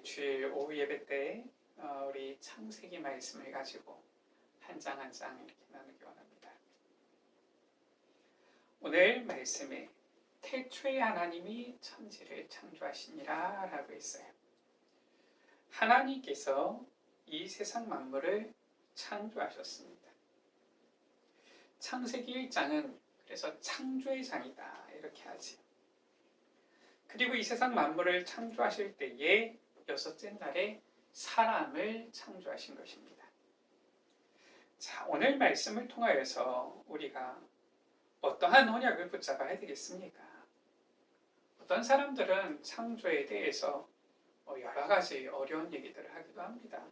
주일 오후 예배 때 우리 창세기 말씀을 가지고 한 장 한 장 이렇게 나누기 원합니다. 오늘 말씀에 태초에 하나님이 천지를 창조하시니라 라고 있어요. 하나님께서 이 세상 만물을 창조하셨습니다. 창세기 1장은 그래서 창조의 장이다 이렇게 하지. 그리고 이 세상 만물을 창조하실 때에 여섯째 날에 사람을 창조하신 것입니다. 자, 오늘 말씀을 통하여서 우리가 어떠한 언약을 붙잡아야 되겠습니까? 어떤 사람들은 창조에 대해서 여러 가지 어려운 얘기들을 하기도 합니다.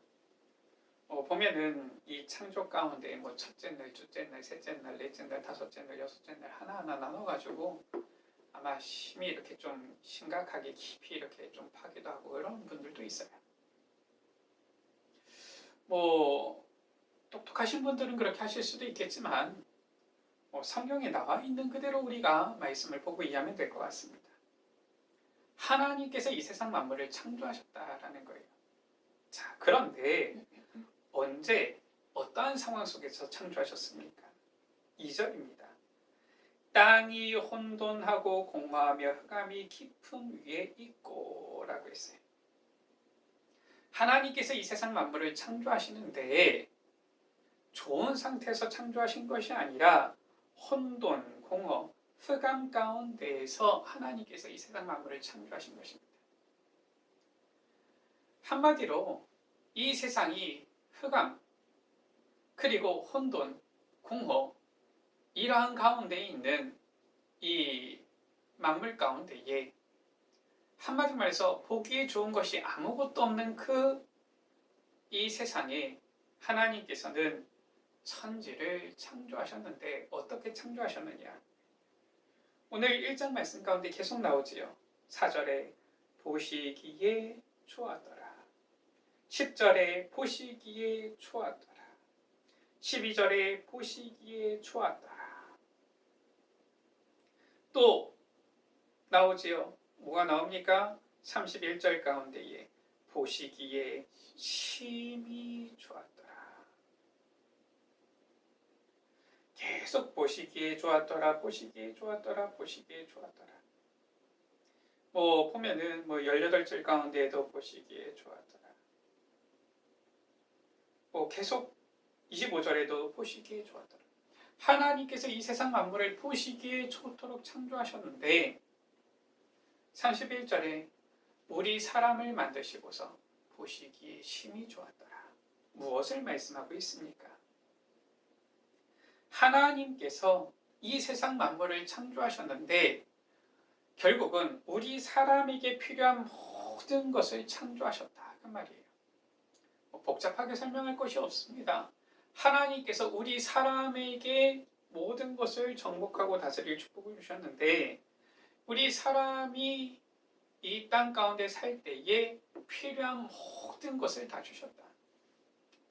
보면은 이 창조 가운데 첫째 날, 둘째 날, 셋째 날, 넷째 날, 다섯째 날, 여섯째 날 하나하나 나눠가지고 아마 심히 이렇게 좀 심각하게 깊이 이렇게 좀 파기도 하고 그런 분들도 있어요. 똑똑하신 분들은 그렇게 하실 수도 있겠지만 성경에 나와 있는 그대로 우리가 말씀을 보고 이해하면 될 것 같습니다. 하나님께서 이 세상 만물을 창조하셨다라는 거예요. 자, 그런데 언제 어떠한 상황 속에서 창조하셨습니까? 2절입니다. 땅이 혼돈하고 공허하며 흑암이 깊음 위에 있고 라고 했어요. 하나님께서 이 세상 만물을 창조하시는데 좋은 상태에서 창조하신 것이 아니라 혼돈, 공허, 흑암 가운데에서 하나님께서 이 세상 만물을 창조하신 것입니다. 한마디로 이 세상이 흑암, 그리고 혼돈, 공허 이러한 가운데 있는 이 만물 가운데에 한마디 말해서 보기에 좋은 것이 아무것도 없는 이 세상에 하나님께서는 천지를 창조하셨는데 어떻게 창조하셨느냐? 오늘 1장 말씀 가운데 계속 나오지요. 4절에 보시기에 좋았더라. 10절에 보시기에 좋았더라. 12절에 보시기에 좋았더라. 또 나오지요. 뭐가 나옵니까? 31절 가운데에 보시기에 심히 좋았더라. 계속 보시기에 좋았더라, 보시기에 좋았더라, 보시기에 좋았더라. 보면은 18절 가운데에도 보시기에 좋았더라. 계속 25절에도 보시기에 좋았더라. 하나님께서 이 세상 만물을 보시기에 좋도록 창조하셨는데 31절에 우리 사람을 만드시고서 보시기에 심히 좋았더라. 무엇을 말씀하고 있습니까? 하나님께서 이 세상 만물을 창조하셨는데 결국은 우리 사람에게 필요한 모든 것을 창조하셨다 그 말이에요. 복잡하게 설명할 것이 없습니다. 하나님께서 우리 사람에게 모든 것을 정복하고 다스릴 축복을 주셨는데 우리 사람이 이 땅 가운데 살 때에 필요한 모든 것을 다 주셨다.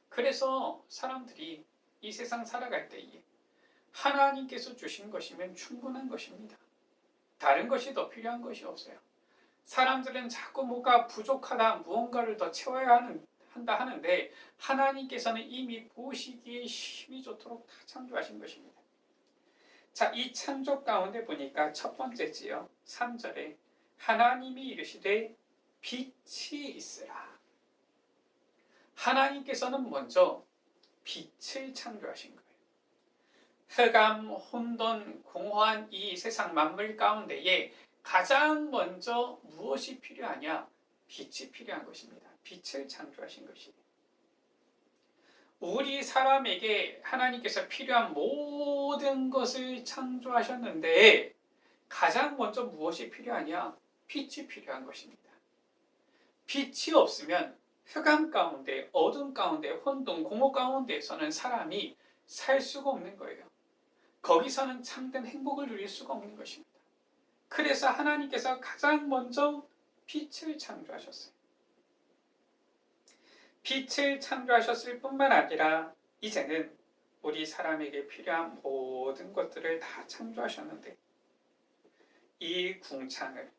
그래서 사람들이 이 세상 살아갈 때에 하나님께서 주신 것이면 충분한 것입니다. 다른 것이 더 필요한 것이 없어요. 사람들은 자꾸 뭐가 부족하다, 무언가를 더 채워야 한다 하는데 하나님께서는 이미 보시기에 심히 좋도록 다 창조하신 것입니다. 자, 이 창조 가운데 보니까 첫 번째지요. 3절에 하나님이 이르시되 빛이 있으라. 하나님께서는 먼저 빛을 창조하신 거예요. 흑암, 혼돈, 공허한 이 세상 만물 가운데에 가장 먼저 무엇이 필요하냐? 빛이 필요한 것입니다. 빛을 창조하신 것이에요. 우리 사람에게 하나님께서 필요한 모든 것을 창조하셨는데 가장 먼저 무엇이 필요하냐? 빛이 필요한 것입니다. 빛이 없으면 흑암 가운데, 어둠 가운데, 혼돈, 공허 가운데에서는 사람이 살 수가 없는 거예요. 거기서는 참된 행복을 누릴 수가 없는 것입니다. 그래서 하나님께서 가장 먼저 빛을 창조하셨어요. 빛을 창조하셨을 뿐만 아니라 이제는 우리 사람에게 필요한 모든 것들을 다 창조하셨는데 이 궁창을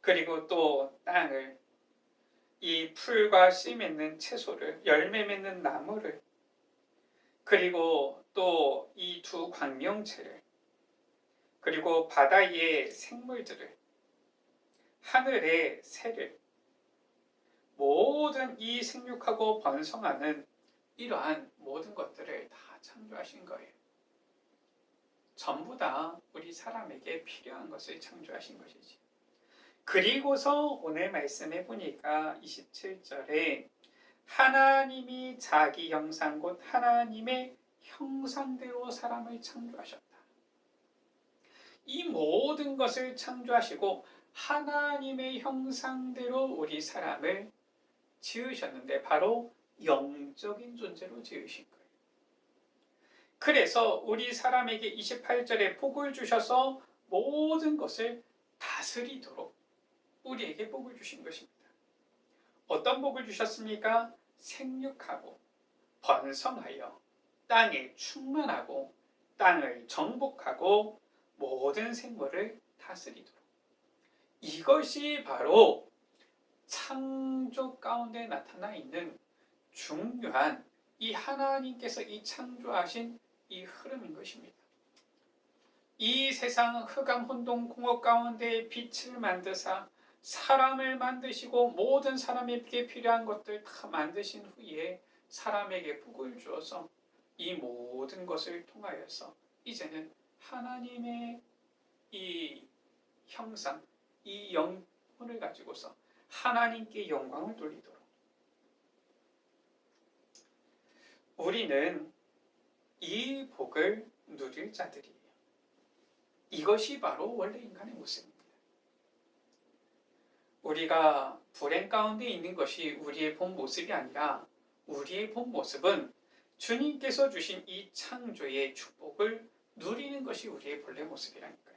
그리고 또 땅을 이 풀과 씨 맺는 채소를, 열매 맺는 나무를, 그리고 또 이 두 광명체를, 그리고 바다의 생물들을, 하늘의 새를, 모든 이 생육하고 번성하는 이러한 모든 것들을 다 창조하신 거예요. 전부 다 우리 사람에게 필요한 것을 창조하신 것이지. 그리고서 오늘 말씀해 보니까 27절에 하나님이 자기 형상 곧 하나님의 형상대로 사람을 창조하셨다. 이 모든 것을 창조하시고 하나님의 형상대로 우리 사람을 지으셨는데 바로 영적인 존재로 지으신 거예요. 그래서 우리 사람에게 28절에 복을 주셔서 모든 것을 다스리도록 우리에게 복을 주신 것입니다. 어떤 복을 주셨습니까? 생육하고 번성하여 땅에 충만하고 땅을 정복하고 모든 생물을 다스리도록. 이것이 바로 창조 가운데 나타나 있는 중요한 이 하나님께서 이 창조하신 이 흐름인 것입니다. 이 세상 흑암 혼돈 공허 가운데 빛을 만드사 사람을 만드시고 모든 사람에게 필요한 것들 다 만드신 후에 사람에게 복을 주어서 이 모든 것을 통하여서 이제는 하나님의 이 형상, 이 영혼을 가지고서 하나님께 영광을 돌리도록 우리는 이 복을 누릴 자들이에요. 이것이 바로 원래 인간의 모습입니다. 우리가 불행 가운데 있는 것이 우리의 본 모습이 아니라 우리의 본 모습은 주님께서 주신 이 창조의 축복을 누리는 것이 우리의 본래 모습이라니까요.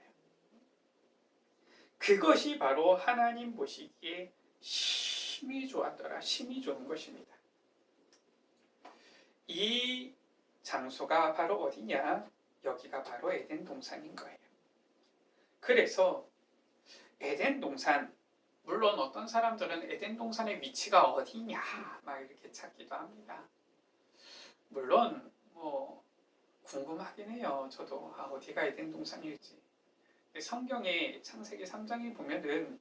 그것이 바로 하나님 보시기에 심히 좋았더라, 심히 좋은 것입니다. 이 장소가 바로 어디냐? 여기가 바로 에덴 동산인 거예요. 그래서 에덴 동산, 물론 어떤 사람들은 에덴 동산의 위치가 어디냐 막 이렇게 찾기도 합니다. 물론 궁금하긴 해요. 저도 어디가 에덴 동산일지. 성경의 창세기 3장에 보면은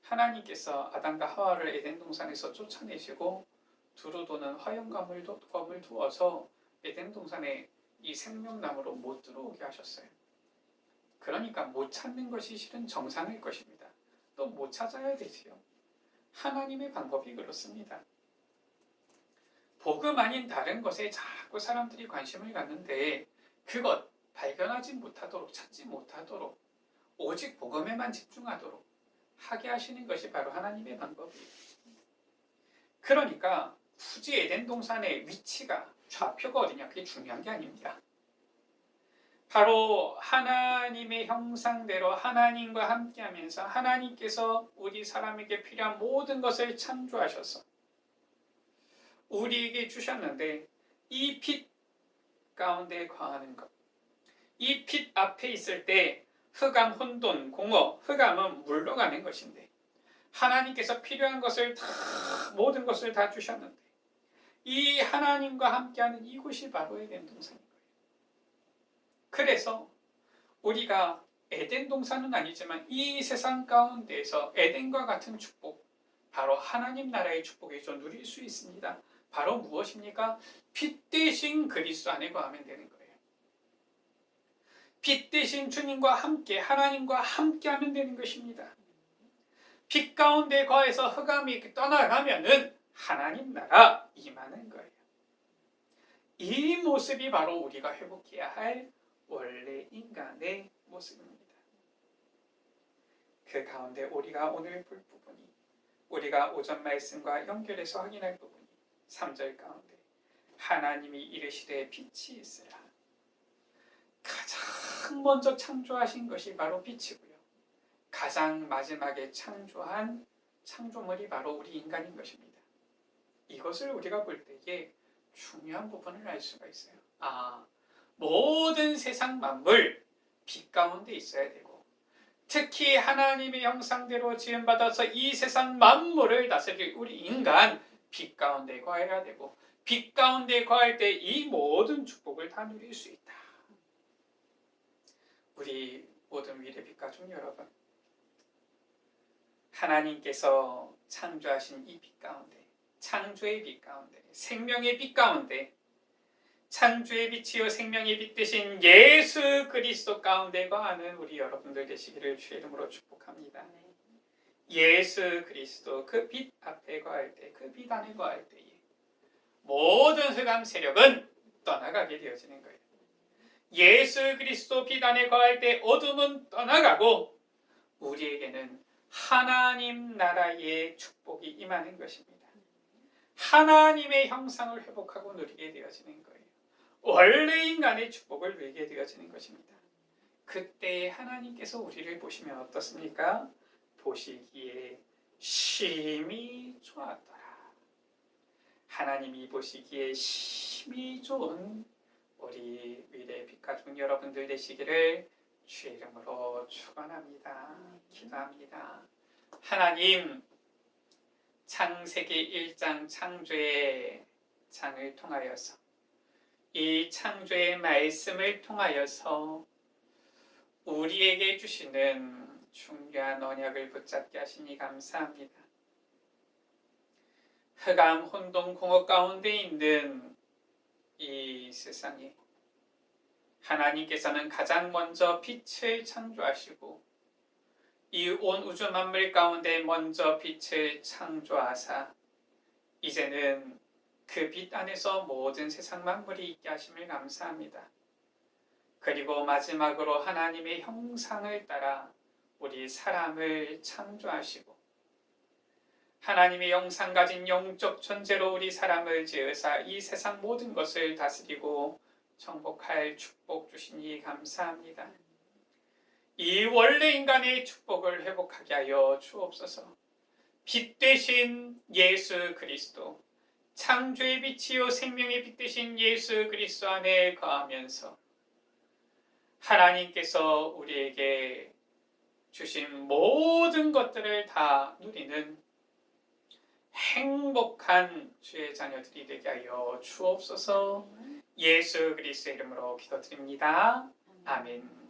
하나님께서 아담과 하와를 에덴 동산에서 쫓아내시고 두루 도는 화염검을 두어서 에덴 동산에 이 생명나무로 못 들어오게 하셨어요. 그러니까 못 찾는 것이 실은 정상일 것입니다. 또 못 찾아야 되지요. 하나님의 방법이 그렇습니다. 복음 아닌 다른 것에 자꾸 사람들이 관심을 갖는데 그것 발견하지 못하도록, 찾지 못하도록 오직 복음에만 집중하도록 하게 하시는 것이 바로 하나님의 방법이에요. 그러니까 굳이 에덴 동산의 위치가, 좌표가 어디냐, 그게 중요한 게 아닙니다. 바로 하나님의 형상대로 하나님과 함께하면서 하나님께서 우리 사람에게 필요한 모든 것을 창조하셔서 우리에게 주셨는데 이 빛 가운데 거하는 것, 이 빛 앞에 있을 때 흑암, 혼돈, 공허, 흑암은 물러가는 것인데 하나님께서 필요한 것을 다, 모든 것을 다 주셨는데 이 하나님과 함께하는 이곳이 바로 에덴 동산인 거예요. 그래서 우리가 에덴 동산은 아니지만 이 세상 가운데에서 에덴과 같은 축복, 바로 하나님 나라의 축복이죠. 누릴 수 있습니다. 바로 무엇입니까? 빛 대신 그리스도 안에 거하면 되는 거예요. 빛 대신 주님과 함께, 하나님과 함께 하면 되는 것입니다. 빛 가운데 거해서 흑암이 떠나가면은 하나님 나라 임하는 거예요. 이 모습이 바로 우리가 회복해야 할 원래 인간의 모습입니다. 그 가운데 우리가 오늘 볼 부분이, 우리가 오전 말씀과 연결해서 확인할 부분이 3절 가운데 하나님이 이르시되 빛이 있으라. 가장 먼저 창조하신 것이 바로 빛이고요. 가장 마지막에 창조한 창조물이 바로 우리 인간인 것입니다. 이것을 우리가 볼 때에 중요한 부분을 알 수가 있어요. 모든 세상 만물 빛 가운데 있어야 되고 특히 하나님의 형상대로 지음받아서 이 세상 만물을 다스릴 우리 인간 빛 가운데 거해야 되고, 빛 가운데 거할 때 이 모든 축복을 다 누릴 수 있다. 우리 모든 미래 빛 가족 여러분, 하나님께서 창조하신 이 빛 가운데, 창조의 빛 가운데, 생명의 빛 가운데, 창조의 빛이요 생명의 빛 되신 예수 그리스도 가운데 거하는 우리 여러분들 되시기를 주의 이름으로 축복합니다. 예수 그리스도 그 빛 앞에 거할 때, 그 빛 안에 거할 때에 모든 흑암 세력은 떠나가게 되어지는 거예요. 예수 그리스도 빛 안에 거할 때 어둠은 떠나가고 우리에게는 하나님 나라의 축복이 임하는 것입니다. 하나님의 형상을 회복하고 누리게 되어지는 거예요. 원래 인간의 축복을 누리게 되어지는 것입니다. 그때 하나님께서 우리를 보시면 어떻습니까? 보시기에 심히 좋았더라. 하나님이 보시기에 심히 좋은 우리 미래 빛가족 여러분들 되시기를 주의 이름으로 축원합니다. 기도합니다. 하나님, 창세기 1장 창조의 장을 통하여서, 이 창조의 말씀을 통하여서 우리에게 주시는 중요한 언약을 붙잡게 하시니 감사합니다. 흑암 혼돈 공허 가운데 있는 이 세상에 하나님께서는 가장 먼저 빛을 창조하시고 이 온 우주 만물 가운데 먼저 빛을 창조하사 이제는 그 빛 안에서 모든 세상 만물이 있게 하심을 감사합니다. 그리고 마지막으로 하나님의 형상을 따라 우리 사람을 창조하시고 하나님의 형상 가진 영적 존재로 우리 사람을 지으사 이 세상 모든 것을 다스리고 정복할 축복 주시니 감사합니다. 이 원래 인간의 축복을 회복하게 하여 주옵소서. 빛 되신 예수 그리스도, 창조의 빛이요 생명의 빛 되신 예수 그리스도 안에 거하면서 하나님께서 우리에게 주신 모든 것들을 다 누리는 행복한 주의 자녀들이 되게 하여 주옵소서. 예수 그리스도의 이름으로 기도드립니다. 아멘.